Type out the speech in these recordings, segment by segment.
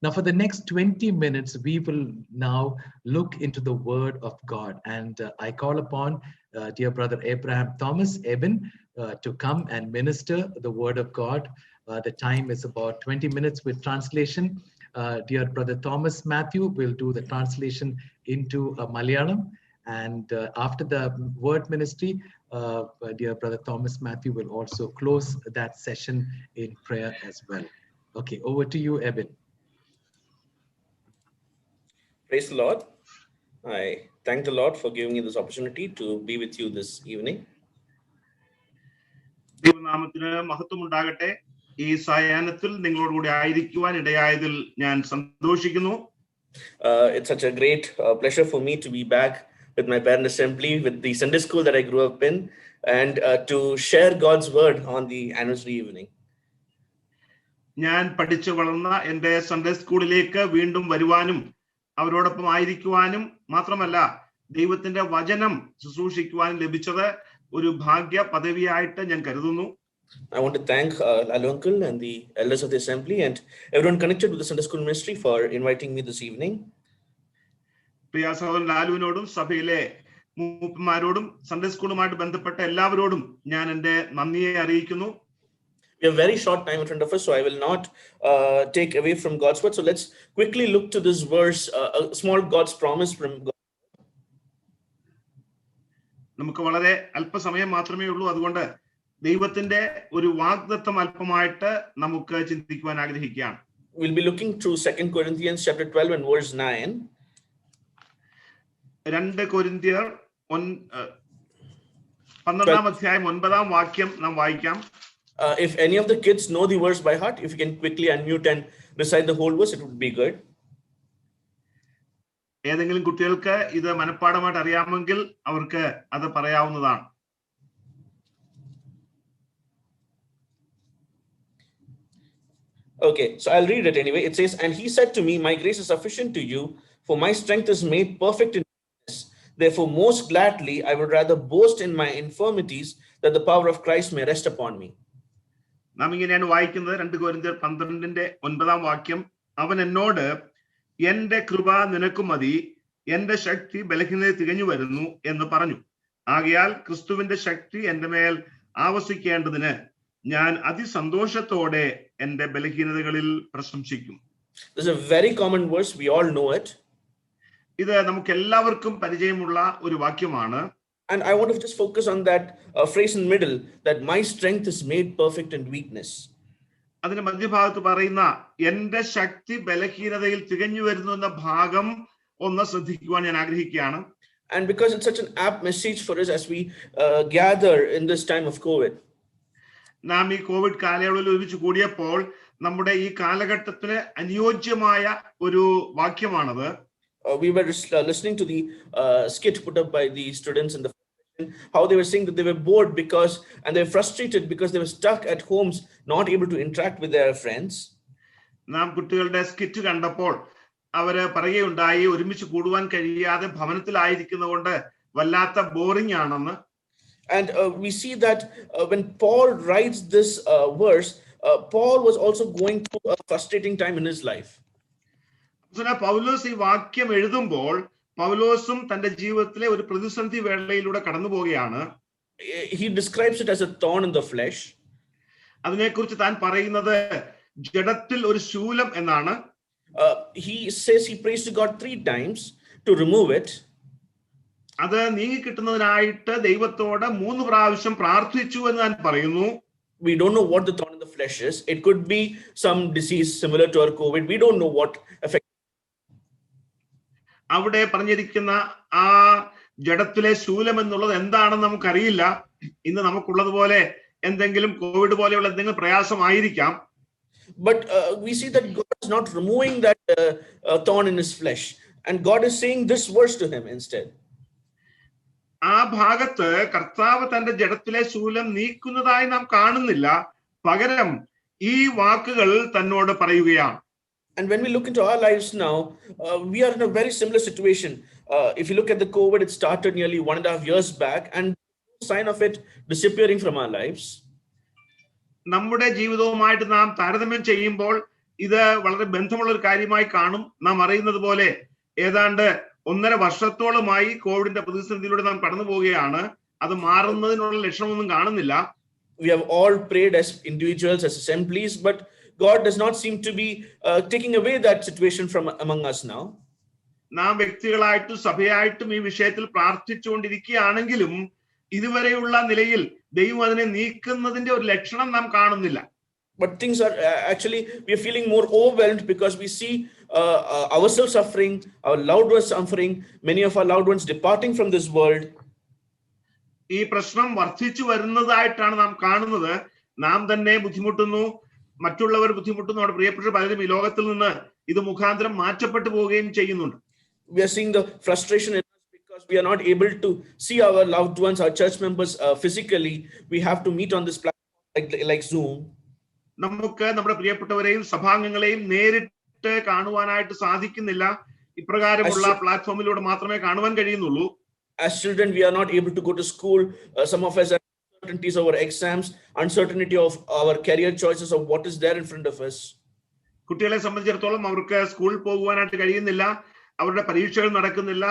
Now, for the next 20 minutes, we will now look into the Word of God. And I call upon dear brother Abraham Thomas, Eben, to come and minister the Word of God. The time is about 20 minutes with translation. Dear brother Thomas Matthew will do the translation into Malayalam. And after the word ministry, dear brother Thomas Matthew will also close that session in prayer as well. Okay, over to you, Eben. Praise the Lord. I thank the Lord for giving me this opportunity to be with you this evening. ദൈവനാമത്തിന് മഹത്വമുണ്ടാകട്ടെ. ഈ സായാഹ്നത്തിൽ നിങ്ങളോടുകൂടി ആയിരിക്കുവാൻ ഇടയായതിൽ ഞാൻ സന്തോഷിക്കുന്നു. It's such a great pleasure for me to be back with my parent assembly, with the Sunday school that I grew up in, and to share God's word on the anniversary evening. ഞാൻ പഠിച്ചു വളർന്ന എൻ്റെ Sunday സ്കൂളിലേക്ക് വീണ്ടും വരുവാനും അവരോടൊപ്പം ആയിരിക്കുവാനും മാത്രമല്ല ദൈവത്തിന്റെ വചനം ശുശ്രൂഷിക്കുവാനും ലഭിച്ചത് ഒരു ഭാഗ്യ പദവിയായിട്ട് ഞാൻ കരുതുന്നു. I want to thank Lalu Uncle and the elders of the assembly and everyone connected with the Sunday school ministry for inviting me this evening. പ്രിയ സഹോദരൻ ലാലുവിനോടും സഭയിലെ മൂപ്പന്മാരോടും സൺഡേ സ്കൂളുമായിട്ട് ബന്ധപ്പെട്ട എല്ലാവരോടും ഞാൻ എൻ്റെ നന്ദിയെ അറിയിക്കുന്നു. We have a very short time in front of us, so I will not take away from God's word. So let's quickly look to this verse, a small God's promise from God. നമുക്ക് വളരെ അല്പസമയം മാത്രമേ ഉള്ളൂ. അതുകൊണ്ട് ദൈവത്തിന്റെ ഒരു വാഗ്ദത്തം അല്പമായിട്ട് നമുക്ക് ചിന്തിക്കുവാൻ ആഗ്രഹിക്കുകയാണ്. We'll be looking through 2 Corinthians chapter 12 and verse 9. 2 കൊരിന്ത്യർ 12-ാം അധ്യായം 9-ാം വാക്യം നാം വായിക്കാം. If any of the kids know the verse by heart, if you can quickly unmute and recite the whole verse, it would be good. ഏതെങ്കിലും കുട്ടികൾക്ക് ഇത് മനഃപ്പാഠമായിട്ട് അറിയാമെങ്കിൽ അവർക്ക് അത് പറയാവുന്നതാണ്. Okay, so I'll read it anyway. It says, "And he said to me, my grace is sufficient to you, for my strength is made perfect in weakness. Therefore, most gladly, I would rather boast in my infirmities, that the power of Christ may rest upon me." നാം ഇങ്ങനെയാണ് വായിക്കുന്നത്. 2 കൊരിന്ത്യർ 12-9 വാക്യം. അവൻ എന്നോട്, എന്റെ കൃപ നിനക്ക് മതി, എന്റെ ശക്തി ബലഹീനതയിൽ തികഞ്ഞു വരുന്നു എന്ന് പറഞ്ഞു. ആകയാൽ ക്രിസ്തുവിന്റെ ശക്തി എന്റെ മേൽ ആവസിക്കേണ്ടതിന് ഞാൻ അതിസന്തോഷത്തോടെ എന്റെ ബലഹീനതകളിൽ പ്രശംസിക്കും. This is a very common verse. We all know it. ഇത് നമുക്ക് എല്ലാവർക്കും പരിചയമുള്ള ഒരു വാക്യമാണ്. And I want to just focus on that phrase in the middle, that my strength is made perfect in weakness. അതിന്റെ മധ്യഭാഗത്ത് പറയുന്ന എന്റെ ശക്തി ബലഹീനതയിൽ തികഞ്ഞു വരുന്നു എന്ന ഭാഗം ഒന്ന് ശ്രദ്ധിക്കുവാൻ ഞാൻ ആഗ്രഹിക്കുകയാണ്. And because it's such an apt message for us as we gather in this time of COVID. നാം ഈ കോവിഡ് കാലയളവിൽ ഒരുമിച്ച് കൂടിയപ്പോൾ നമ്മുടെ ഈ കാലഘട്ടത്തിന് അനുയോജ്യമായ ഒരു വാക്യമാണത്. We were listening to the skit put up by the students in the how they were saying that they were bored because and they were frustrated because they were stuck at homes, not able to interact with their friends. നാം കുട്ടികളുടെ skit കണ്ടപ്പോൾ അവര് പറയുകയുണ്ടായി, ഒരുമിച്ച് കൂടുവാൻ കഴിയാതെ ഭവനത്തിലായിരിക്കുന്നതുകൊണ്ട് വല്ലാത്ത boring ആണെന്ന്. And we see that when Paul writes this verse, Paul was also going through a frustrating time in his life. പൗലോസ് ഈ വാക്യം എഴുതുമ്പോൾ പൗലോസും തന്റെ ജീവിതത്തിലെ ഒരു പ്രതിസന്ധി വേളയിലൂടെ കടന്നു പോവുകയാണ്. He describes it as a thorn in the flesh. അതിനെക്കുറിച്ച് താൻ പറയുന്നത് ജഡത്തിൽ ഒരു ശൂലം എന്നാണ്. He says he prays to God 3 times to remove it. അത് നീങ്ങി കിട്ടുന്നതിനായിട്ട് ദൈവത്തോട് 3 പ്രാവശ്യം പ്രാർത്ഥിച്ചു എന്ന് താൻ പറയുന്നു. We don't know what the thorn in the flesh is. It could be some disease similar to our COVID. We don't know what affects. അവിടെ പറഞ്ഞിരിക്കുന്ന ആ ജഡത്തിലെ ശൂലം എന്നുള്ളത് എന്താണെന്ന് നമുക്കറിയില്ല. ഇന്ന് നമുക്കുള്ളതുപോലെ എന്തെങ്കിലും കോവിഡ് പോലെയുള്ള എന്തെങ്കിലും പ്രയാസമായിരിക്കാം. But we see that God is not removing that thorn in his flesh, and God is saying this verse to him instead. ആ ഭാഗത്ത് കർത്താവ് തന്റെ ജഡത്തിലെ ശൂലം നീക്കുന്നതായി നാം കാണുന്നില്ല. പകരം ഈ വാക്കുകൾ തന്നോട് പറയുകയാണ്. And when we look into our lives now, we are in a very similar situation. If you look at the COVID, it started nearly 1.5 years back, and no sign of it disappearing from our lives. നമ്മുടെ ജീവിതവുമായിട്ട് നാം താരതമ്യം ചെയ്യുമ്പോൾ ഇത് വളരെ ബന്ധമുള്ള ഒരു കാര്യമായി കാണും. നാം അറിയുന്നത് പോലെ ഏതാണ്ട് 1.5 വർഷത്തോളമായി കോവിഡിന്റെ പ്രതിസന്ധിയിലൂടെ നാം കടന്നു പോവുകയാണ്. അത് മാറുന്നതിനുള്ള ലക്ഷണമൊന്നും കാണുന്നില്ല. We have all prayed as individuals, as assemblies, but God does not seem to be taking away that situation from among us now. നാം വ്യക്തികളായിട്ടും സഭയായിട്ടും ഈ വിഷയത്തിൽ പ്രാർത്ഥിച്ചുകൊണ്ടിരിക്കുകയാണെങ്കിലും ഇതുവരെയുള്ള നിലയിൽ ദൈവം അതിനെ നീക്കുന്നതിന്റെ ഒരു ലക്ഷണം നാം കാണുന്നില്ല. But things are actually, we are feeling more overwhelmed because we see ourselves suffering, our loved ones suffering, many of our loved ones departing from this world. ഈ പ്രശ്നം വർദ്ധിച്ചു വരുന്നതായിട്ടാണ് നാം കാണുന്നത്. നാം തന്നെ ബുദ്ധിമുട്ടുന്നു, മറ്റുള്ളവർ ബുദ്ധിമുട്ടുന്നു, നമ്മുടെ പ്രിയപ്പെട്ട പലരും ഈ ലോകത്തിൽ നിന്ന് ഇത് മുഖാന്തരം മാറ്റപ്പെട്ടു പോവുകയും ചെയ്യുന്നുണ്ട്. We are seeing the frustration in us because we are not able to see our loved ones, our church members physically. We have to meet on this platform like Zoom. നമുക്ക് നമ്മുടെ പ്രിയപ്പെട്ടവരെയും സഭാംഗങ്ങളെയും നേരിട്ട് കാണുവാനായിട്ട് സാധിക്കുന്നില്ല. ഇപ്രകാരമുള്ള പ്ലാറ്റ്ഫോമിലൂടെ മാത്രമേ കാണുവാൻ കഴിയുന്നുള്ളൂ. As children, we are not able to go to school. Some of us have uncertainties over exams, uncertainty of our career choices, of what is there in front of us. കുട്ടികളെ സംബന്ധിച്ചിടത്തോളം അവർക്ക് സ്കൂളിൽ പോകുവാനായിട്ട് കഴിയുന്നില്ല, അവരുടെ പരീക്ഷകൾ നടക്കുന്നില്ല.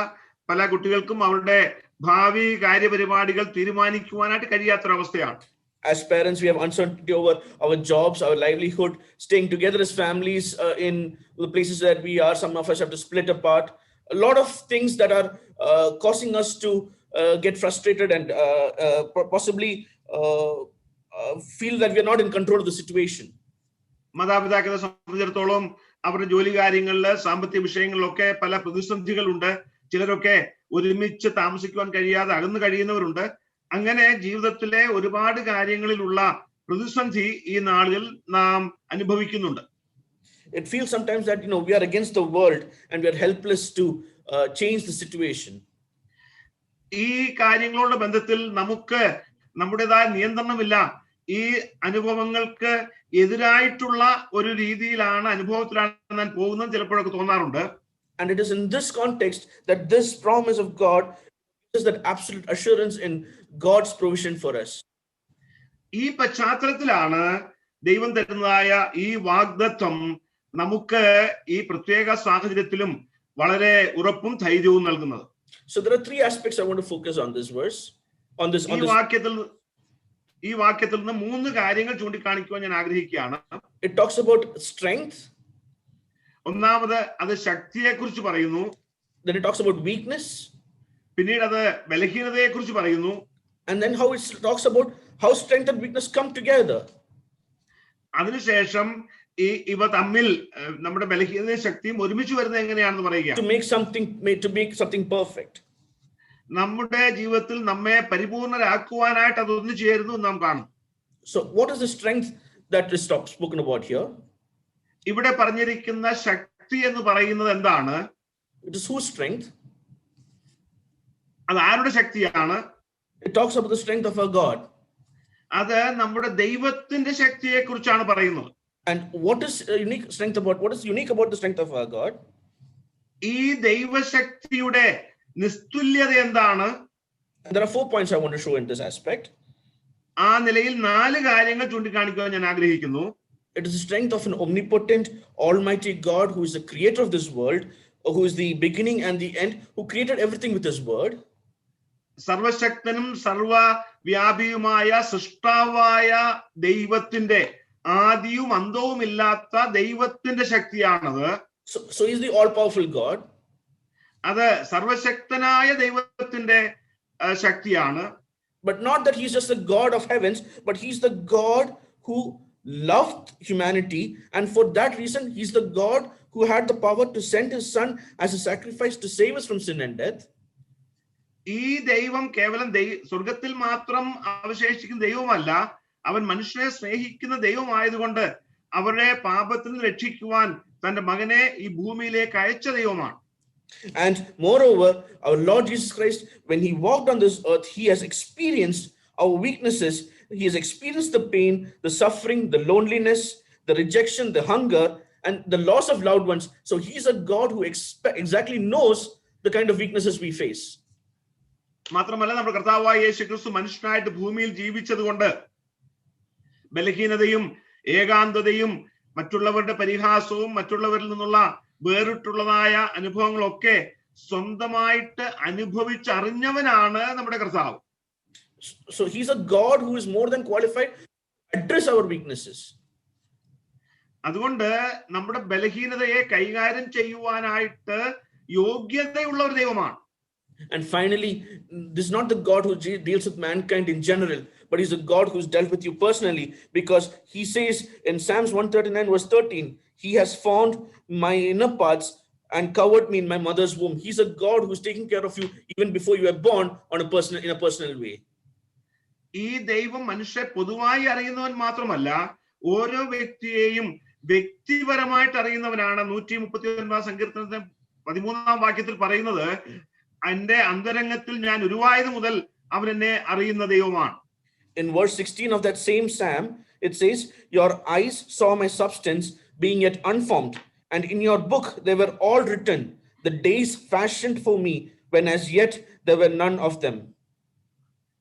പല കുട്ടികൾക്കും അവരുടെ ഭാവി കാര്യപരിപാടികൾ തീരുമാനിക്കുവാനായിട്ട് കഴിയാത്തൊരവസ്ഥയാണ്. As parents, we have uncertainty over our jobs, our livelihood, staying together as families in the places that we are. Some of us have to split apart. A lot of things that are causing us to get frustrated and possibly feel that we are not in control of the situation. മാതാപിതാക്കളെ സംബന്ധിച്ചിടത്തോളം അവരുടെ ജോലി കാര്യങ്ങളില് സാമ്പത്തിക വിഷയങ്ങളിലൊക്കെ പല പ്രതിസന്ധികളുണ്ട്. ചിലരൊക്കെ ഒരുമിച്ച് താമസിക്കുവാൻ കഴിയാതെ അകന്നു കഴിയുന്നവരുണ്ട്. അങ്ങനെ ജീവിതത്തിലെ ഒരുപാട് കാര്യങ്ങളിലുള്ള പ്രതിസന്ധി ഈ നാളിൽ നാം അനുഭവിക്കുന്നുണ്ട്. It feels sometimes that we are against the world and we are helpless to change the situation. ഈ കാര്യങ്ങളുടെ ബന്ധത്തിൽ നമുക്ക് നമ്മുടേതായ നിയന്ത്രണമില്ല. ഈ അനുഭവങ്ങൾക്ക് എതിരായിട്ടുള്ള ഒരു രീതിയിലാണ് അനുഭവത്തിലാണ് ഞാൻ പോകുന്നത് ചിലപ്പോഴൊക്കെ തോന്നാറുണ്ട്. And it is in this context that this promise of God is that absolute assurance in God's provision for us. ഈ പശ്ചാത്തലത്തിലാണ് ദൈവം തരുന്നതായ ഈ വാഗ്ദത്തം നമുക്ക് ഈ പ്രത്യേക സാഹചര്യത്തിലും വളരെ ഉറപ്പും ധൈര്യവും നൽകുന്നത്. So there are three aspects I want to focus on this verse. ഈ വാക്യത്തിൽ നിന്ന് 3 കാര്യങ്ങൾ ചൂണ്ടിക്കാണിക്കുവാൻ ഞാൻ ആഗ്രഹിക്കുകയാണ്. It talks about strength. ഒന്നാമത് അത് ശക്തിയെ കുറിച്ച് പറയുന്നു. Then it talks about weakness. പിന്നീട് അത് ബലഹീനതയെ കുറിച്ച് പറയുന്നു. And then how it talks about how strength and weakness come together. അതിനുശേഷം ഇവ തമ്മിൽ നമ്മുടെ ബലഹീനതയും ശക്തിയും ഒരുമിച്ച് വരുന്നത് എങ്ങനെയാണെന്ന് പറയുക. To make something perfect. നമ്മുടെ ജീവിതത്തിൽ നമ്മെ പരിപൂർണരാക്കുവാനായിട്ട് അത് ഒന്നു ചേരുന്നു നാം കാണും. So what is the strength that is spoken about here? ഇവിടെ പറഞ്ഞിരിക്കുന്ന ശക്തി എന്ന് പറയുന്നത് എന്താണ്? It is whose strength? അത് ആരുടെ ശക്തിയാണ്? It talks about the strength of our God. അത് നമ്മുടെ ദൈവത്തിന്റെ ശക്തിയെ കുറിച്ചാണ് പറയുന്നത്. And what is unique about the strength of our God? ഈ ദൈവശക്തിയുടെ നിസ്തുല്യത എന്താണ്? There are 4 points I want to show in this aspect. ആ നിലയിൽ 4 കാര്യങ്ങൾ ചൂണ്ടിക്കാണിക്കാൻ ഞാൻ ആഗ്രഹിക്കുന്നു. It is the strength of an omnipotent, almighty God who is the creator of this world, who is the beginning and the end, who created everything with his word. സർവശക്തനും സർവവ്യാപിയുമായ സൃഷ്ടാവായ ദൈവത്തിന്റെ ആദിയും അന്തവും ഇല്ലാത്ത ദൈവത്തിന്റെ ശക്തിയാണത്. So he is the all-powerful God. അത് സർവശക്തനായ ദൈവത്തിന്റെ ശക്തിയാണ്. But not that he's just the God of heavens, but he's the God who loved humanity, and for that reason he's the God who had the power to send his son as a sacrifice to save us from sin and death. ഈ ദൈവം കേവലം സ്വർഗത്തിൽ മാത്രം അവശേഷിക്കുന്ന ദൈവമല്ല, അവൻ മനുഷ്യനെ സ്നേഹിക്കുന്ന ദൈവമായതുകൊണ്ട് അവരെ പാപത്തിൽ നിന്ന് രക്ഷിക്കുവാൻ തന്റെ മകനെ ഈ ഭൂമിയിലേക്ക് അയച്ച ദൈവമാണ്. And moreover, our Lord Jesus Christ, when he walked on this earth, he has experienced our weaknesses. He has experienced the pain, the suffering, the loneliness, the rejection, the hunger, and the loss of loved ones. So he's a God who exactly knows the kind of weaknesses we face. മാത്രമല്ല നമ്മുടെ കർത്താവായ യേശുക്രിസ്തു മനുഷ്യനായിട്ട് ഭൂമിയിൽ ജീവിച്ചത് കൊണ്ട് ബലഹീനതയും ഏകാന്തതയും മറ്റുള്ളവരുടെ പരിഹാസവും മറ്റുള്ളവരിൽ നിന്നുള്ള വേറിട്ടുള്ളതായ അനുഭവങ്ങളൊക്കെ സ്വന്തമായിട്ട് അനുഭവിച്ചറിഞ്ഞവനാണ് നമ്മുടെ കർത്താവ്. So he's a God who is more than qualified to address our weaknesses. അതുകൊണ്ട് നമ്മുടെ ബലഹീനതയെ കൈകാര്യം ചെയ്യുവാനായിട്ട് യോഗ്യതയുള്ള ഒരു ദൈവമാണ്. And finally, this is not the God who deals with mankind in general, but he's a God who's dealt with you personally, because he says in Psalms 139 verse 13, he has formed my inner parts and covered me in my mother's womb. He's a God who's taking care of you even before you were born in a personal way. ഈ ദൈവം മനുഷ്യരെ പൊതുവായി അറിയുന്നവൻ മാത്രമല്ല, ഓരോ വ്യക്തിയെയും വ്യക്തിപരമായിട്ട് അറിയുന്നവനാണ്. 139 സങ്കീർത്തനത്തിന്റെ 13 വാക്യത്തിൽ പറയുന്നത്, എന്റെ അന്തരംഗത്തിൽ ഞാൻ ഉരുവായത് മുതൽ അവൻ എന്നെ അറിയുന്ന ദൈവമാണ്. In verse 16 of that same Psalm, it says, your eyes saw my substance being yet unformed, and in your book they were all written, the days fashioned for me, when as yet there were none of them.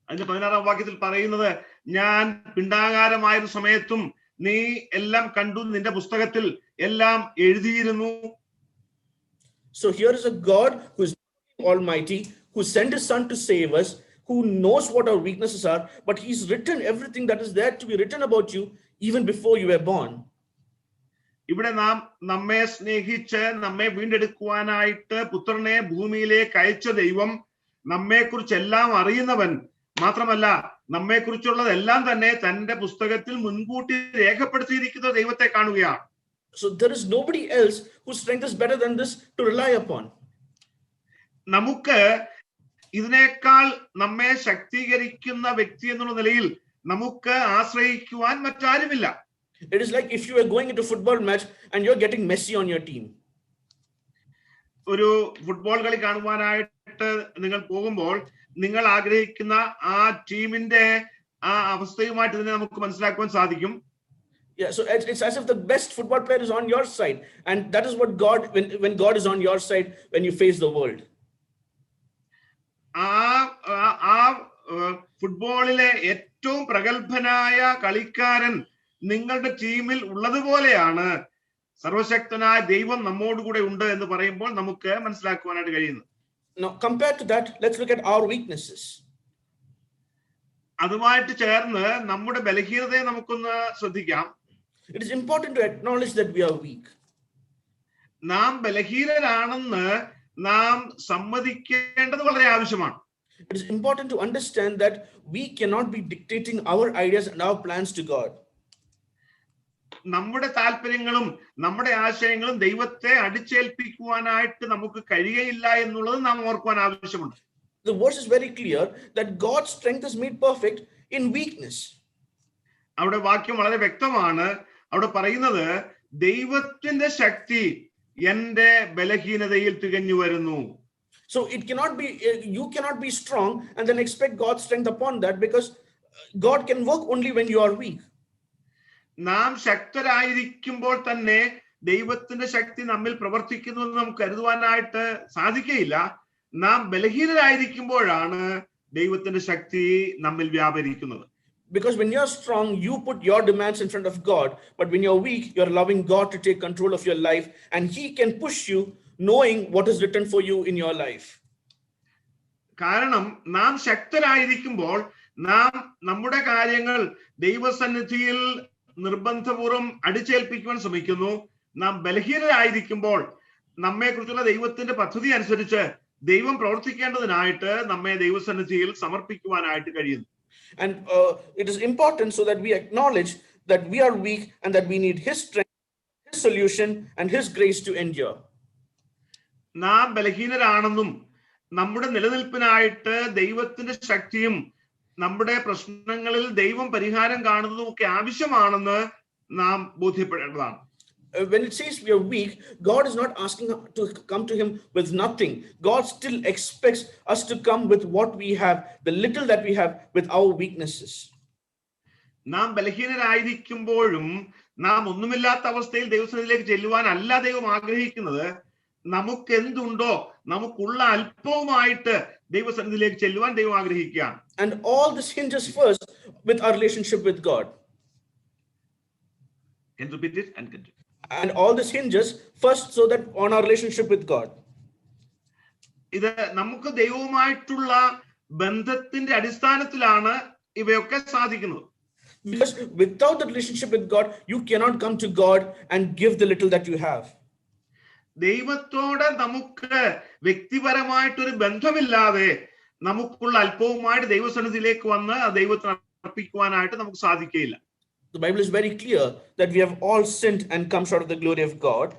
അതിന്റെ 16 വാക്യത്തിൽ പറയുന്നത്, ഞാൻ പിണ്ഡാകാരമായ സമയത്തും നീ എല്ലാം കണ്ടു, നിന്റെ പുസ്തകത്തിൽ എല്ലാം എഴുതിയിരുന്നു. So here is a God who is almighty, who sent his son to save us, who knows what our weaknesses are, but he's written everything that is there to be written about you even before you were born. ഇവിടെ നമ്മെ സ്നേഹിച്ച് നമ്മെ വീണ്ടെടുക്കുവാനായിട്ട് പുത്രനെ ഭൂമിയിലേക്ക് അയച്ച ദൈവം നമ്മെ കുറിച്ചെല്ലാം അറിയുന്നവൻ മാത്രമല്ല, നമ്മെ കുറിച്ചുള്ളതെല്ലാം തന്നെ തന്റെ പുസ്തകത്തിൽ മുൻകൂട്ടി രേഖപ്പെടുത്തിയിരിക്കുന്ന ദൈവത്തെ കാണുകയാണ്. So there is nobody else whose strength is better than this to rely upon. നമുക്ക് ഇതിനേക്കാൾ നമ്മെ ശക്തീകരിക്കുന്ന വ്യക്തി എന്നുള്ള നിലയിൽ നമുക്ക് ആശ്രയിക്കുവാൻ മറ്റാരുമില്ല. It is like if you are going into a football match and you're getting Messi on your team. ഒരു football കളി കാണുവാനായിട്ട് നിങ്ങൾ പോകുമ്പോൾ നിങ്ങൾ ആഗ്രഹിക്കുന്ന ആ ടീമിന്റെ ആ അവസ്ഥയുമായിട്ട് ഇതിനെ നമുക്ക് മനസ്സിലാക്കുവാൻ സാധിക്കും. Yeah, so it's as if the best football player is on your side, and that is what God, when God is on your side when you face the world. ഫുട്ബോളിലെ ഏറ്റവും പ്രഗത്ഭനായ കളിക്കാരൻ നിങ്ങളുടെ ടീമിൽ ഉള്ളതുപോലെയാണ് സർവശക്തനായ ദൈവം നമ്മോട് കൂടെ ഉണ്ട് എന്ന് പറയുമ്പോൾ നമുക്ക് മനസ്സിലാക്കുവാനായിട്ട് കഴിയുന്നു. Now compared to that, let's look at our weaknesses. അതുമായിട്ട് ചേർന്ന് നമ്മുടെ ബലഹീനതയെ നമുക്കൊന്ന് ശ്രദ്ധിക്കാം. It is important to acknowledge that we are weak. നാം ബലഹീനരാണെന്ന് നാം സമ്മതിക്കേണ്ടത് വളരെ ആവശ്യമാണ്. It is important to understand that we cannot be dictating our ideas and our plans to God. നമ്മുടെ താല്പര്യങ്ങളും നമ്മുടെ ആശയങ്ങളും ദൈവത്തെ അടിച്ചേൽപ്പിക്കുവാനായിട്ട് നമുക്ക് കഴിയുകയില്ല എന്നുള്ളത് നാം ഓർക്കുവാൻ ആവശ്യമുണ്ട്. The verse is very clear that God's strength is made perfect in weakness. അവിടെ വാക്യം വളരെ വ്യക്തമാണ്. അവിടെ പറയുന്നത് ദൈവത്തിന്റെ ശക്തി എന്റെ ബലഹീനതയിൽ തികഞ്ഞു വരുന്നു. So it cannot be, you cannot be strong and then expect God's strength upon that, because God can work only when you are weak. നാം ശക്തരായിരിക്കുമ്പോൾ തന്നെ ദൈവത്തിന്റെ ശക്തി നമ്മിൽ പ്രവർത്തിക്കുന്നു എന്ന് നമുക്ക് കരുതുവാനായിട്ട് സാധിക്കുകയില്ല. നാം ബലഹീനരായിരിക്കുമ്പോഴാണ് ദൈവത്തിന്റെ ശക്തി നമ്മിൽ വ്യാപരിക്കുന്നത്. Because when you're strong, you put your demands in front of God, but when you're weak, you're allowing God to take control of your life, and he can push you knowing what is written for you in your life. കാരണം നാം ശക്തരായിരിക്കുമ്പോൾ നാം നമ്മുടെ കാര്യങ്ങൾ ദൈവസന്നിധിയിൽ നിർബന്ധപൂർവം അടിച്ചേൽപ്പിക്കുവാൻ ശ്രമിക്കുന്നു. നാം ബലഹീനരായിരിക്കുമ്പോൾ നമ്മെ കുറിച്ചുള്ള ദൈവത്തിന്റെ പദ്ധതി അനുസരിച്ച് ദൈവം പ്രവർത്തിക്കേണ്ടതിനായിട്ട് നമ്മെ ദൈവസന്നിധിയിൽ സമർപ്പിക്കുവാനായിട്ട് കഴിയുന്നു. And it is important so that we acknowledge that we are weak and that we need his strength, his solution, and his grace to endure. നാം ബലഹീനരാണെന്നും നമ്മുടെ നിലനിൽപ്പിനായിട്ട് ദൈവത്തിന്റെ ശക്തിയും നമ്മുടെ പ്രശ്നങ്ങളിൽ ദൈവം പരിഹാരം കാണുന്നതും ഒക്കെ ആവശ്യമാണെന്ന് നാം ബോധ്യപ്പെടേണ്ടതാണ്. When it says we are weak, God is not asking to come to him with nothing. God still expects us to come with what we have, the little that we have, with our weaknesses. നാം ബലഹീനരായിരിക്കുമ്പോഴും നാം ഒന്നുമില്ലാത്ത അവസ്ഥയിൽ ദൈവസന്നിധിയിലേക്ക് ചെല്ലുവാൻ അല്ല ദൈവം ആഗ്രഹിക്കുന്നത്. നമുക്ക് എന്തുണ്ടോ നമുക്കുള്ള അല്പവുമായിട്ട് ദൈവസന്നിധിയിലേക്ക് ചെല്ലുവാൻ ദൈവം ആഗ്രഹിക്കുകയാണ്. And all this hinges first with our relationship with God. Can you repeat it and continue? And all this hinges first so that on our relationship with God. ഇത് നമുക്ക് ദൈവവുമായിട്ടുള്ള ബന്ധത്തിന്റെ അടിസ്ഥാനത്തിലാണ് ഇവയൊക്കെ സാധിക്കുന്നത്. Because without the relationship with God, you cannot come to God and give the little that you have. ദൈവത്തോട് നമുക്ക് വ്യക്തിപരമായിട്ടൊരു ബന്ധമില്ലാതെ നമുക്കുള്ള അല്പവുമായിട്ട് ദൈവസന്നിധിയിലേക്ക് വന്ന് ആ ദൈവത്തിന് അർപ്പിക്കുവാനായിട്ട് നമുക്ക് സാധിക്കുകയില്ല. The Bible is very clear that we have all sinned and come short of the glory of God.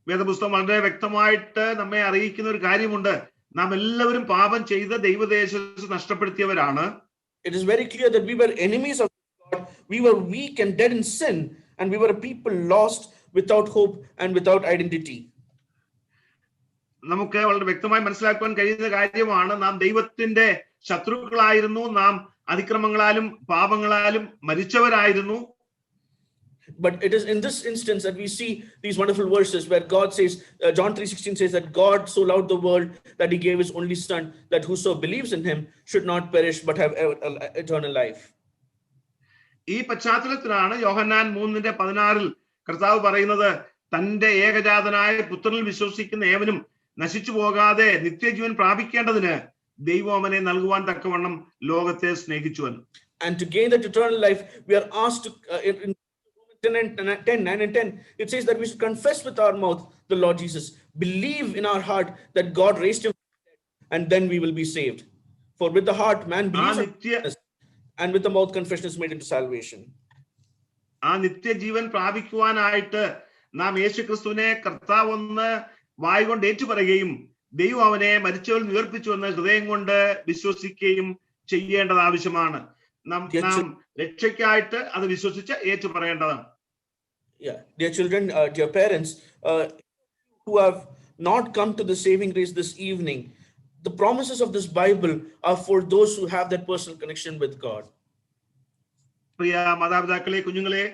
വേദപുസ്തകം വളരെ വ്യക്തമായിട്ട് നമ്മെ അറിയിക്കുന്ന ഒരു കാര്യമുണ്ട്. നാം എല്ലാവരും പാപം ചെയ്ത് ദൈവദേശത്ത് നഷ്ടപ്പെടുത്തിയവരാണ്. It is very clear that we were enemies of God. We were weak and dead in sin, and we were a people lost without hope and without identity. നമുക്ക് വളരെ വ്യക്തമായി മനസ്സിലാക്കുവാൻ കഴിയുന്ന കാര്യമാണ് നാം ദൈവത്തിന്റെ ശത്രുക്കളായിരുന്നു, നാം അതിക്രമങ്ങളാലും പാപങ്ങളാലും മരിച്ചവരായിരുന്നു. But it is in this instance that we see these wonderful verses where God says, John 3:16 says that God so loved the world that he gave his only son, that whoso believes in him should not perish but have eternal life. ഈ പശ്ചാത്തലത്തിലാണ് യോഹന്നാൻ 3:16 കർത്താവ് പറയുന്നത്, തന്റെ ഏകജാതനായ പുത്രനിൽ വിശ്വസിക്കുന്ന ഏവനും നശിച്ചു പോകാതെ നിത്യജീവൻ പ്രാപിക്കേണ്ടതിന് ദൈവം അവനെ നൽകുവാൻ തക്കവണ്ണം ലോകത്തെ സ്നേഹിച്ചുവെന്ന്. And to gain that eternal life, we are asked to in 9 and 10, it says that we should confess with our mouth the Lord Jesus, believe in our heart that God raised him, and then we will be saved. For with the heart man believes, and with the mouth confession is made into salvation. ആ നിത്യജീവൻ പ്രാപിക്കുവാനായിട്ട് നാം യേശുക്രിസ്തുവിനെ കർത്താവെന്ന് വായ് കൊണ്ട് ഏറ്റുപറയുകയും ദൈവം അവനെ മരിച്ചവരിൽ ഉയർപ്പിച്ചു എന്ന് ഹൃദയം കൊണ്ട് വിശ്വസിക്കുകയും ചെയ്യേണ്ടത് ആവശ്യമാണ്. നാം രക്ഷയ്ക്കായിട്ട് അത് വിശ്വസിച്ച് ഏറ്റുപറയേണ്ടതാണ്. Yeah, dear children, dear parents, who have not come to the saving grace this evening, the promises of this Bible are for those who have that personal connection with God. പ്രിയ മാതാപിതാക്കളെ, കുഞ്ഞുങ്ങളെ,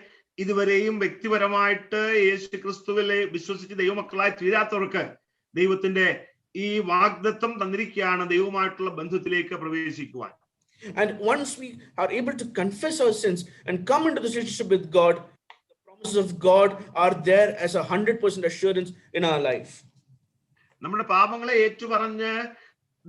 ഇതുവരെയും വ്യക്തിപരമായിട്ട് യേശുക്രിസ്തുവിലെ വിശ്വസിച്ച് ദൈവമക്കളായി തീരാത്തവർക്ക് ദൈവത്തിന്റെ ഈ വാഗ്ദത്തം തന്നിരിക്കുകയാണ് ദൈവവുമായിട്ടുള്ള ബന്ധത്തിലേക്ക് പ്രവേശിക്കുവാൻ. And once we are able to confess our sins and come into the relationship with God, the promises of God are there as 100% assurance in our life. നമ്മുടെ പാപങ്ങളെ ഏറ്റുപറഞ്ഞ്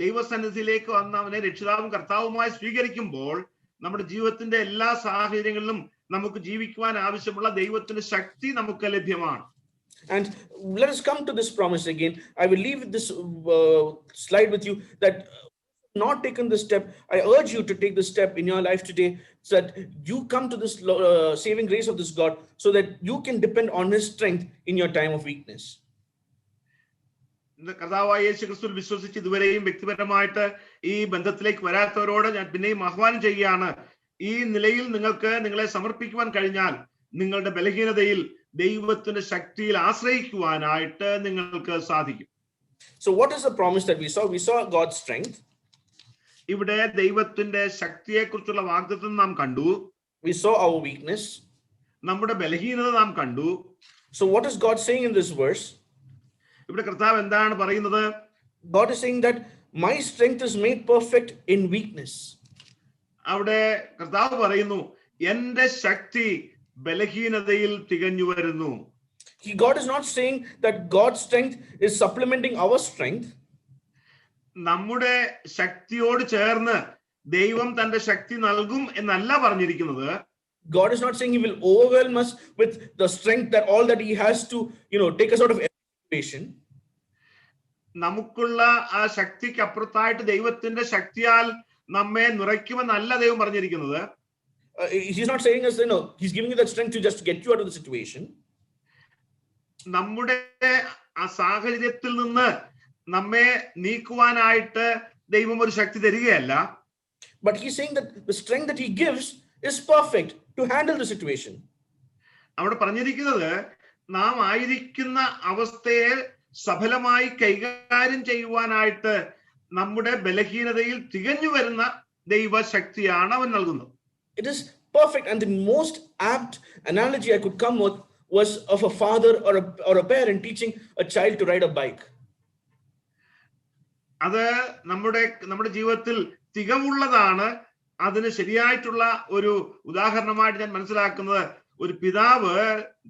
ദൈവസന്നിധിയിലേക്ക് വന്ന് അവനെ രക്ഷിതാവും കർത്താവുമായി സ്വീകരിക്കുമ്പോൾ നമ്മുടെ ജീവിതത്തിന്റെ എല്ലാ സാഹചര്യങ്ങളിലും നമുക്ക് ജീവിക്കുവാൻ ആവശ്യമുള്ള ദൈവത്തിന്റെ ശക്തി നമുക്ക് ലഭ്യമാണ്. And let us come to this promise again. I will leave this slide with you that not taken this step, I urge you to take this step in your life today, so that you come to this saving grace of this God, so that you can depend on his strength in your time of weakness. കർത്താവായ യേശുക്രിസ്തുവിൽ വിശ്വസിച്ച് ഇതുവരെയും വ്യക്തിപരമായിട്ട് ഈ ബന്ധത്തിലേക്ക് വരാത്തവരോട് ഞാൻ പിന്നെയും ആഹ്വാനം ചെയ്യുകയാണ്, ഈ നിലയിൽ നിങ്ങൾക്ക് നിങ്ങളെ സമർപ്പിക്കുവാൻ കഴിഞ്ഞാൽ നിങ്ങളുടെ ബലഹീനതയിൽ ദൈവത്തിന്റെ ശക്തിയിൽ ആശ്രയിക്കുവാനായിട്ട് നിങ്ങൾക്ക് സാധിക്കും. So what is the promise that we saw? We saw God's strength. ഇവിടെ ദൈവത്തിന്റെ ശക്തിയെ കുറിച്ചുള്ള വാഗ്ദത്തം നാം കണ്ടു. We saw our weakness. നമ്മുടെ ബലഹീനത നാം കണ്ടു. So what is God saying in this verse? ഇവിടെ കർത്താവ് എന്താണ് പറയുന്നത്? God is saying that my strength is made perfect in weakness. അവിടെ കർത്താവ് പറയുന്നു, എന്റെ ശക്തി ബലഹീനതയിൽ തികഞ്ഞു വരുന്നു. God is not saying that God's strength is supplementing our strength. നമ്മുടെ ശക്തിയോട് ചേർന്ന് ദൈവം തന്റെ ശക്തി നൽകും എന്നല്ല പറഞ്ഞിരിക്കുന്നത്. God is not saying he will overwhelm us with the strength that all that he has to, take us out of every situation. നമുക്കുള്ള ആ ശക്തിക്ക് അപ്പുറത്തായിട്ട് ദൈവത്തിന്റെ ശക്തിയാൽ നമ്മെ നിറയ്ക്കുമെന്നല്ല ദൈവം പറഞ്ഞിരിക്കുന്നത്. He's not saying us, he's giving you that strength to just get you out of the situation. നമ്മുടെ ആ സാഹചര്യത്തിൽ നിന്ന് നമ്മെ നീക്കുവാനായിട്ട് ദൈവം ഒരു ശക്തി തരികയല്ല. But he's saying that the strength that he gives is perfect to handle the situation. അവിടെ പറഞ്ഞിരിക്കുന്നത് നാം ആയിരിക്കുന്ന അവസ്ഥയെ സഫലമായി കൈകാര്യം ചെയ്യുവാനായിട്ട് നമ്മുടെ ബലഹീനതയിൽ തികഞ്ഞു വരുന്ന ദൈവശക്തിയാണ് അവൻ നൽകുന്നത്. It is perfect, and the most apt analogy I could come with was of a father or a parent teaching a child to ride a bike. അത് നമ്മുടെ ജീവിതത്തിൽ തികവുള്ളതാണ്. അതിന് ശരിയായിട്ടുള്ള ഒരു ഉദാഹരണമായിട്ട് ഞാൻ മനസ്സിലാക്കുന്നത് ഒരു പിതാവ്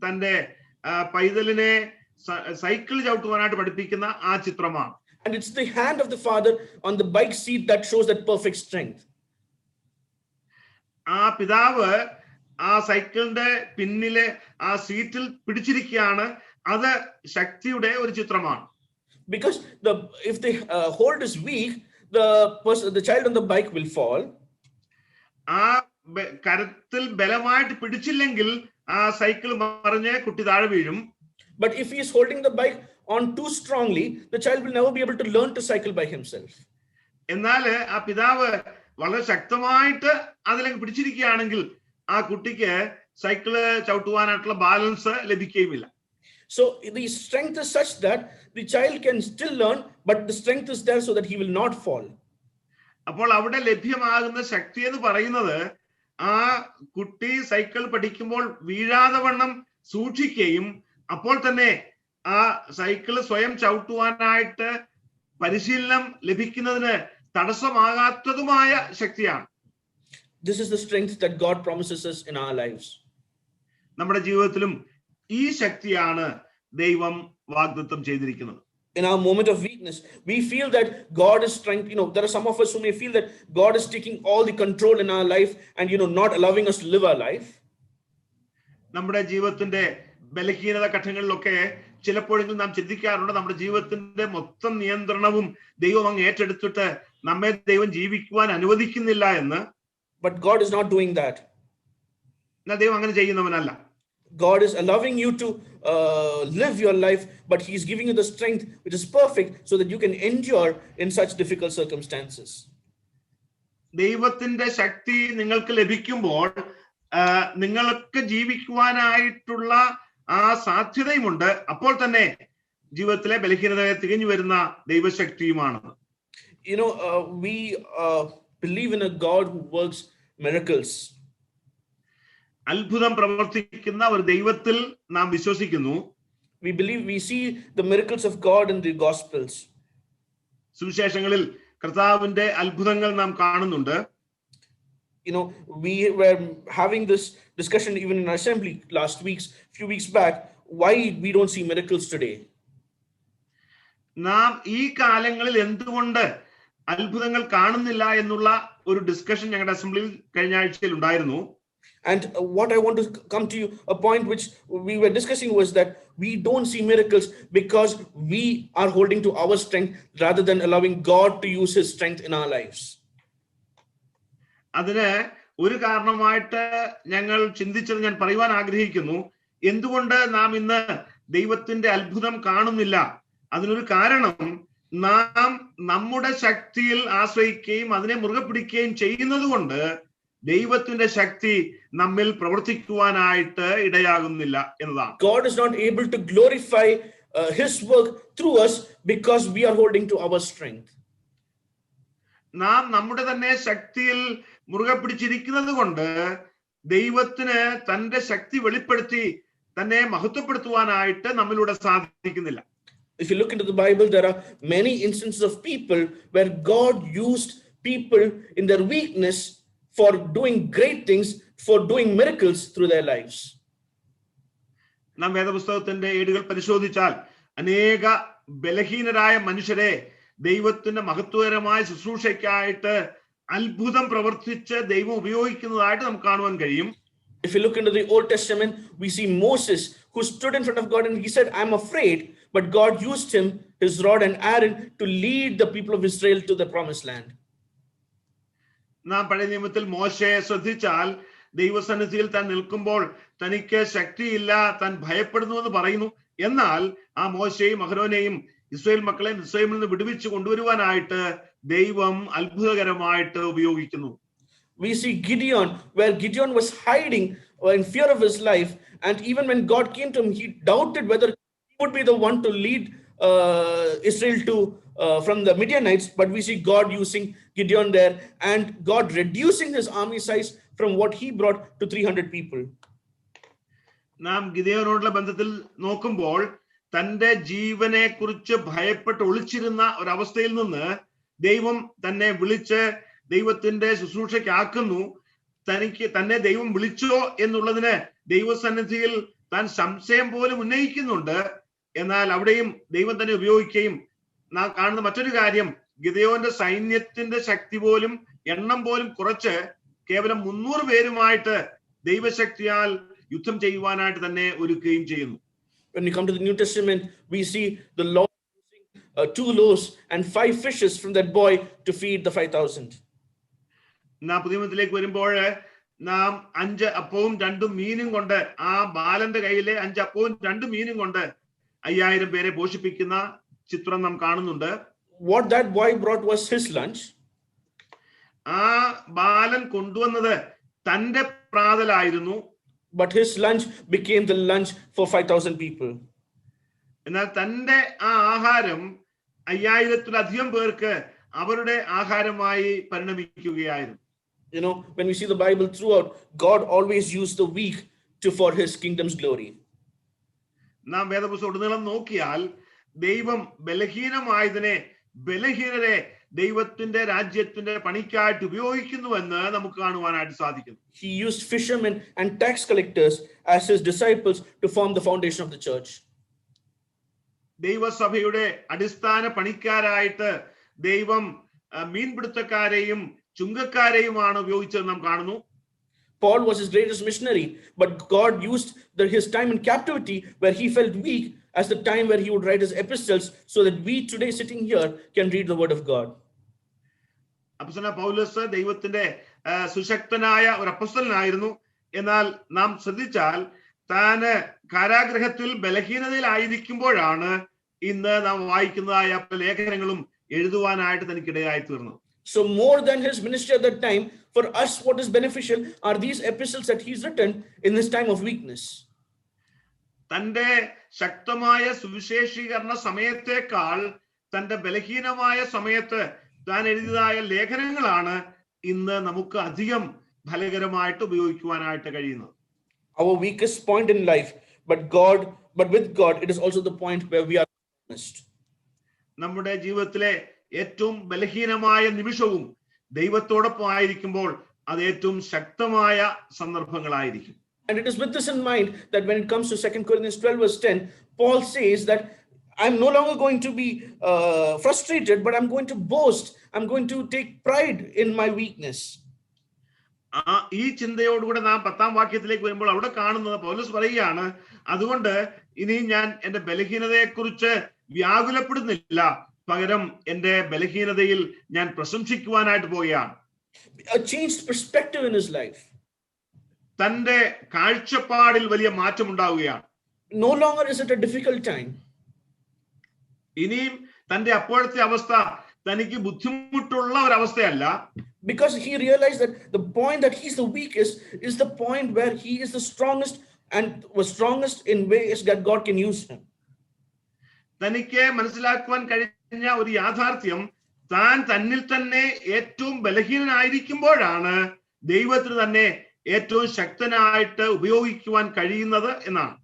തന്റെ പൈതലിനെ സൈക്കിൾ ചവിട്ടുവാനായിട്ട് പഠിപ്പിക്കുന്ന ആ ചിത്രമാണ്. And it's the hand of the father on the bike seat that shows that perfect strength. ആ പിതാവ് ആ സൈക്കിളിന്റെ പിന്നിലെ ആ സീറ്റിൽ പിടിച്ചിരിക്കുകയാണ്. അത് ശക്തിയുടെ ഒരു ചിത്രമാണ്. Because if the hold is weak, the child on the bike will fall. ആ കരത്തിൽ ബലമായിട്ട് പിടിച്ചില്ലെങ്കിൽ ആ സൈക്കിൾ മറിഞ്ഞ് കുട്ടി താഴെ വീഴും. But if he is holding the bike on too strongly, the child will never be able to learn to cycle by himself. എന്നാൽ ആ പിതാവ് വളരെ ശക്തമായിട്ട് അതിലേക്ക് പിടിച്ചിരിക്കുകയാണെങ്കിൽ ആ കുട്ടിക്ക് സൈക്കിള് ചവിട്ടുവാനായിട്ടുള്ള ബാലൻസ് ലഭിക്കുകയുമില്ല. So the strength is such that the child can still learn, but the strength is there so that he will not fall. അപ്പോൾ അവിടെ ലഭ്യമാകുന്ന ശക്തി എന്ന് പറയുന്നത് ആ കുട്ടി സൈക്കിൾ പഠിക്കുമ്പോൾ വീഴാതെ വണ്ണം സൂക്ഷിക്കുകയും അപ്പോൾ തന്നെ ആ സൈക്കിള് സ്വയം ചവിട്ടുവാനായിട്ട് പരിശീലനം ലഭിക്കുന്നതിന് തടസ്സമാകാത്തതുമായ ശക്തിയാണ്. This is the strength that God promises us in our lives. നമ്മുടെ ജീവിതത്തിലും ഈ ശക്തിയാണ് ദൈവം വാഗ്ദത്തം ചെയ്തിരിക്കുന്നത്. In our moment of weakness, we feel that God is trying, there are some of us who may feel that God is taking all the control in our life and, not allowing us to live our life. നമ്മുടെ ജീവിതത്തിന്റെ ബലഹീനത ഘട്ടങ്ങളിലൊക്കെ ചിലപ്പോഴെങ്കിലും നാം ചിന്തിക്കാറുണ്ട് നമ്മുടെ ജീവിതത്തിന്റെ മൊത്തം നിയന്ത്രണവും ദൈവം അങ്ങ് ഏറ്റെടുത്തിട്ട് നമ്മെ ദൈവം ജീവിക്കുവാൻ അനുവദിക്കുന്നില്ല എന്ന്. But God is not doing that. ദൈവം അങ്ങനെ ചെയ്യുന്നവനല്ല. God is allowing you to live your life, but He is giving you the strength which is perfect so that you can endure in such difficult circumstances. ദൈവത്തിന്റെ ശക്തി നിങ്ങൾക്ക് ലഭിക്കുമ്പോൾ നിങ്ങൾക്ക് ജീവിക്കുവാനായിട്ടുള്ള ആ സാധ്യതയുമുണ്ട്. അപ്പോൾ തന്നെ ജീവിതത്തിലെ ബലഹീനതയെ തികഞ്ഞു വരുന്ന ദൈവശക്തിയുമാണ്. We believe in a God who works miracles. അത്ഭുതം പ്രവർത്തിക്കുന്ന ഒരു ദൈവത്തിൽ നാം വിശ്വസിക്കുന്നു. We see the miracles of God in the Gospels. സുവിശേഷങ്ങളിൽ കർത്താവിന്റെ അത്ഭുതങ്ങൾ നാം കാണുന്നുണ്ട്. We were having this discussion even in our assembly few weeks back, why we don't see miracles today. നാം ഈ കാലങ്ങളിൽ എന്തുകൊണ്ട് അത്ഭുതങ്ങൾ കാണുന്നില്ല എന്നുള്ള ഒരു ഡിസ്കഷൻ ഞങ്ങളുടെ അസംബ്ലിയിൽ കഴിഞ്ഞ ആഴ്ചയിൽ ഉണ്ടായിരുന്നു. And what I want to come to you, a point which we were discussing was that we don't see miracles because we are holding to our strength rather than allowing God to use His strength in our lives. അതിന് ഒരു കാരണമായിട്ട് ഞങ്ങൾ ചിന്തിച്ചത് ഞാൻ പറയുവാൻ ആഗ്രഹിക്കുന്നു. എന്തുകൊണ്ട് നാം ഇന്ന് ദൈവത്തിന്റെ അത്ഭുതം കാണുന്നില്ല? അതിനൊരു കാരണം നാം നമ്മുടെ ശക്തിയിൽ ആശ്രയിക്കുകയും അതിനെ മുറുകെ പിടിക്കുകയും ചെയ്യുന്നത് കൊണ്ട് ദൈവത്തിന്റെ ശക്തി നമ്മിൽ പ്രവർത്തിക്കുവാനായിട്ട് ഇടയാകുന്നില്ല എന്നതാണ്. God is not able to glorify His work through us because we are holding to our strength. നാം നമ്മുടെ തന്നെ ശക്തിയിൽ മുറുകെ പിടിച്ചിരിക്കുന്നത് കൊണ്ട് ദൈവത്തിന് തന്റെ ശക്തി വെളിപ്പെടുത്തി തന്നെ മഹത്വപ്പെടുത്തുവാനായിട്ട് നമ്മിലൂടെ സാധിക്കുന്നില്ല. If you look into the Bible, there are many instances of people where God used people in their weakness for doing great things, for doing miracles through their lives. നാം വേദപുസ്തകത്തിന്റെ ഏടുകൾ പരിശോധിച്ചാൽ അനേക ബലഹീനരായ മനുഷ്യരെ ദൈവത്തിന്റെ മഹത്വകരമായ ശുശ്രൂഷയ്ക്കായിട്ട് അത്ഭുതം പ്രവർത്തിച്ച് ദൈവം ഉപയോഗിക്കുന്നതായിട്ട് നമുക്ക് കാണുവാൻ കഴിയും. If you look into the Old Testament, we see Moses who stood in front of God and he said, "I'm afraid," but God used him, his rod and Aaron, to lead the people of Israel to the promised land. നാം പഴയ നിയമത്തിൽ മോശയെ ശ്രദ്ധിച്ചാൽ ദൈവസന്നിധിയിൽ താൻ നിൽക്കുമ്പോൾ തനിക്ക് ശക്തിയില്ല, താൻ ഭയപ്പെടുന്നു എന്ന് പറയുന്നു. എന്നാൽ ആ മോശയെയും അഹരോനെയും ഇസ്രായേൽ മക്കളെ മിസ്രയീമിൽ നിന്ന് വിടുവിച്ച് കൊണ്ടുവരുവാനായിട്ട് ദൈവം അത്ഭുതകരമായിട്ട് ഉപയോഗിക്കുന്നു. We see Gideon, where Gideon was hiding in fear of his life, and even when God came to him, he doubted whether he would be the one to lead Israel from the Midianites. But we see God using Gideon there, and God reducing his army size from what he brought to 300 people. നാം ഗിദെയോനോടുള്ള ബന്ധത്തിൽ നോക്കുമ്പോൾ തന്റെ ജീവനെ കുറിച്ച് ഭയപ്പെട്ട് ഒളിച്ചിരുന്ന ഒരവസ്ഥയിൽ നിന്ന് ദൈവം തന്നെ വിളിച്ച് ദൈവത്തിന്റെ ശുശ്രൂഷയ്ക്കാക്കുന്നു. തന്നെ ദൈവം വിളിച്ചോ എന്നുള്ളതിന് ദൈവസന്നിധിയിൽ താൻ സംശയം പോലും ഉന്നയിക്കുന്നുണ്ട്. എന്നാൽ അവിടെയും ദൈവം തന്നെ ഉപയോഗിക്കുകയും നാം കാണുന്ന മറ്റൊരു കാര്യം, ഗിദെയോന്റെ സൈന്യത്തിന്റെ ശക്തി പോലും എണ്ണം പോലും കുറച്ച് കേവലം 300 പേരുമായിട്ട് ദൈവശക്തിയാൽ യുദ്ധം ചെയ്യുവാനായിട്ട് തന്നെ ഒരുക്കുകയും ചെയ്യുന്നു. When we come to the New Testament, we see the Lord using 2 loaves and 5 fishes from that boy to feed the 5,000. നാം പുതിയ നിയമത്തിലേക്ക് വരുമ്പോൾ നാം 5 അപ്പവും 2 മീനും കൊണ്ട്, ആ ബാലന്റെ കയ്യിലെ 5 അപ്പവും 2 മീനും കൊണ്ട് 5000 പേരെ പോഷിപ്പിക്കുന്ന ചിത്രം നാം കാണുന്നുണ്ട്. What that boy brought was his lunch. ആ ബാലൻ കൊണ്ടുവന്നത് തന്റെ പ്രാതലായിരുന്നു. But his lunch became the lunch for 5,000 people. എന്നാൽ തന്റെ ആ ആഹാരം 5000-ലധികം പേർക്ക് അവരുടെ ആഹാരമായി പരിണമിക്കുകയായിരുന്നു. You know, when we see the Bible throughout, God always used the weak for his kingdom's glory. നാം വേദപുസ്തകം ഉടനീളം നോക്കിയാൽ ദൈവം ബലഹീനമായതിനെ, ബലഹീനരെ ദൈവത്തിന്റെ രാജ്യത്തിന്റെ പണിക്കായിട്ട് ഉപയോഗിക്കുന്നുവെന്ന് നമുക്ക് കാണുവാനായിട്ട് സാധിക്കുന്നു. He used fishermen and tax collectors as his disciples to form the foundation of the church. ദൈവസഭയുടെ അടിസ്ഥാന പണിക്കാരായിട്ട് ദൈവം മീൻപിടുത്തക്കാരെയും ചുങ്കക്കാരെയുമാണ് ഉപയോഗിച്ചത് നാം കാണുന്നു. Paul was his greatest missionary, but God used his time in captivity where he felt weak as the time where he would write his epistles, so that we today sitting here can read the word of God. അപ്പോസ്തലനായ പൗലോസ് ദൈവത്തിന്റെ സുശക്തനായ ഒരു അപ്പോസ്തലനായിരുന്നു. എന്നാൽ നാം ശ്രദ്ധിച്ചാൽ താൻ കാരാഗ്രഹത്തിൽ ബലഹീനതയിലായിരിക്കുമ്പോഴാണ് ഇന്ന് നാം വായിക്കുന്നതായ പല ലേഖനങ്ങളും എഴുതുവാനായിട്ട് തനിക്കിടയായി തീർന്നു. So more than his ministry at that time, for us what is beneficial are these epistles that he's written in this time of weakness. തന്റെ ശക്തമായ സുവിശേഷീകരണ സമയത്തേക്കാൾ തന്റെ ബലഹീനമായ സമയത്ത് താൻ എഴുതിയതായ ലേഖനങ്ങളാണ് ഇന്ന് നമുക്ക് അധികം ഫലകരമായിട്ട് ഉപയോഗിക്കുവാനായിട്ട് കഴിയുന്നത്. Our weakest point in life, but with God, it is also the point where we are honest. നമ്മുടെ ജീവിതത്തിലെ ഏറ്റവും ബലഹീനമായ നിമിഷവും ദൈവത്തോടൊപ്പം ആയിരിക്കുമ്പോൾ അത് ഏറ്റവും ശക്തമായ സന്ദർഭങ്ങളായിരിക്കും. And it is with this in mind that when it comes to 2 Corinthians 12 verse 10, Paul says that I'm no longer going to be frustrated, but I'm going to boast. I'm going to take pride in my weakness. ഈ ചിന്തയോടുകൂടെ നാം 10-ാം വാക്യത്തിലേക്ക് വരുമ്പോൾ അവിടെ കാണുന്നത് പൗലോസ് പറയുകയാണ്, അതുകൊണ്ട് ഇനി ഞാൻ എന്റെ ബലഹീനതയെക്കുറിച്ച് വ്യാകുലപ്പെടുന്നില്ല, പകരം എന്റെ ബലഹീനതയിൽ ഞാൻ പ്രശംസിക്കുവാനായിട്ട് പോവുകയാണ്. A changed perspective in his life. തന്റെ കാഴ്ചപ്പാടിൽ വലിയ മാറ്റം ഉണ്ടാവുകയാണ്. No longer is it a difficult time. ഇനിയും തന്റെ അപ്പോഴത്തെ അവസ്ഥ തനിക്ക് ബുദ്ധിമുട്ടുള്ള ഒരു അവസ്ഥയല്ല. Because he realized that the point that he's the weakest is the point where he is the strongest and was strongest in ways that God can use him. തനിക്ക് മനസ്സിലാക്കുവാൻ കഴിഞ്ഞ ഒരു യാഥാർത്ഥ്യം, താൻ തന്നിൽ തന്നെ ഏറ്റവും ബലഹീനനായിരിക്കുമ്പോഴാണ് ദൈവത്തിന് തന്നെ ഏറ്റവും ശക്തനായിട്ട് ഉപയോഗിക്കുവാൻ കഴിയുന്നത് എന്നാണ്.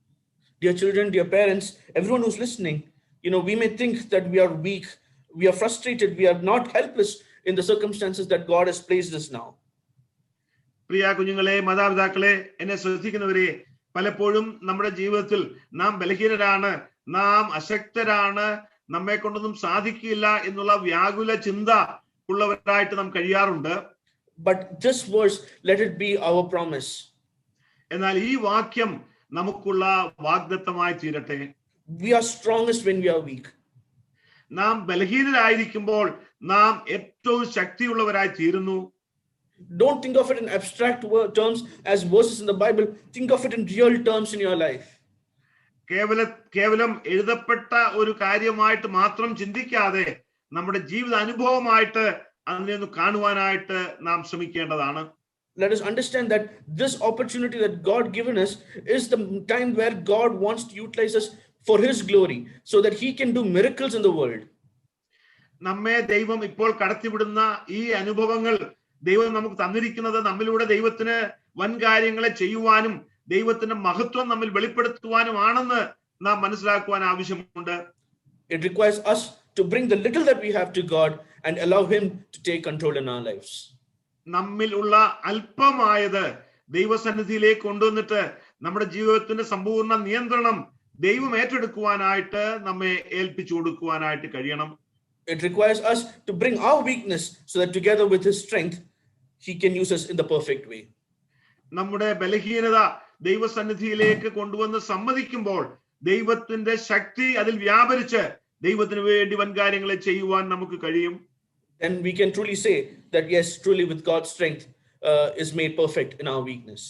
Dear children, dear parents, everyone who's listening, you know, we may think that we are weak, we are frustrated, we are not helpless in the circumstances that God has placed us now. പ്രിയ കുഞ്ഞുങ്ങളെ, മാതാപിതാക്കളെ, എന്നെ ശ്രദ്ധിക്കുന്നവരെ, പലപ്പോഴും നമ്മുടെ ജീവിതത്തിൽ നാം ബലഹീനരാണ്, നാം അശക്തരാണ്, നമ്മെ കൊണ്ടൊന്നും സാധിക്കില്ല എന്നുള്ള വ്യാകുല ചിന്ത ഉള്ളവരായിട്ട് നാം കഴിയാറുണ്ട്. But this verse, let it be our promise. എന്നാൽ ഈ വാക്യം നമുക്കുള്ള വാഗ്ദത്തമായി തീരട്ടെ. We are strongest when we are weak. നാം ബലഹീനരായിരിക്കുമ്പോൾ നാം ഏറ്റവും ശക്തിയുള്ളവരായി തീരുന്നു. Don't think of it in abstract terms as verses in the Bible. Think of it in real terms in your life. കേവലം എഴുതപ്പെട്ട ഒരു കാര്യമായിട്ട് മാത്രം ചിന്തിക്കാതെ നമ്മുടെ ജീവിത അനുഭവമായിട്ട് അതിനെ ഒന്ന് കാണുവാനായിട്ട് നാം ശ്രമിക്കേണ്ടതാണ്. Let us understand that this opportunity that God given us is the time where God wants to utilize us for his glory, so that he can do miracles in the world. നമ്മെ ദൈവം ഇപ്പോൾ കടത്തിവിടുന്ന ഈ അനുഭവങ്ങൾ ദൈവം നമുക്ക് തന്നിരിക്കുന്നത് നമ്മിലൂടെ ദൈവത്തിന് വൻ കാര്യങ്ങളെ ചെയ്യുവാനും ദൈവത്തിന്റെ മഹത്വം നമ്മിൽ വെളിപ്പെടുത്തുവാനുമാണെന്ന് നാം മനസ്സിലാക്കുവാൻ ആവശ്യമുണ്ട്. It requires us to bring the little that we have to God and allow him to take control in our lives. നമ്മിൽ ഉള്ള അല്പമായത് ദൈവസന്നിധിയിലേക്ക് കൊണ്ടുവന്നിട്ട് നമ്മുടെ ജീവിതത്തിന്റെ സമ്പൂർണ്ണ നിയന്ത്രണം ദൈവം ഏറ്റെടുക്കുവാനായിട്ട് നമ്മെ ഏൽപ്പിച്ചു കൊടുക്കുവാനായിട്ട് കഴിയണം. It requires us to bring our weakness so that together with his strength, he can use us in the perfect way. നമ്മുടെ ബലഹീനത ദൈവസന്നിധിയിലേക്ക് കൊണ്ടുവന്ന് സമ്മതിക്കുമ്പോൾ ദൈവത്തിന്റെ ശക്തി അതിൽ വ്യാപരിച്ച് ദൈവത്തിന് വേണ്ടി വൻകാര്യങ്ങളെ ചെയ്യുവാൻ നമുക്ക് കഴിയും. And we can truly say that yes, truly with God's strength is made perfect in our weakness.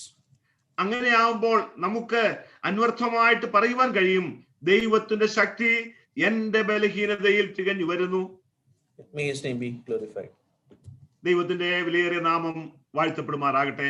അങ്ങനെയാവുമ്പോൾ നമുക്ക് അന്വർത്ഥമായിട്ട് പറയുവാൻ കഴിയും, ദൈവത്തിന്റെ ശക്തി എന്റെ ബലഹീനതയിൽ തികഞ്ഞു വരുന്നു. May his name be glorified. ദൈവത്തിന്റെ വിലയേറിയ നാമം വാഴ്ത്തപ്പെടുമാറാകട്ടെ.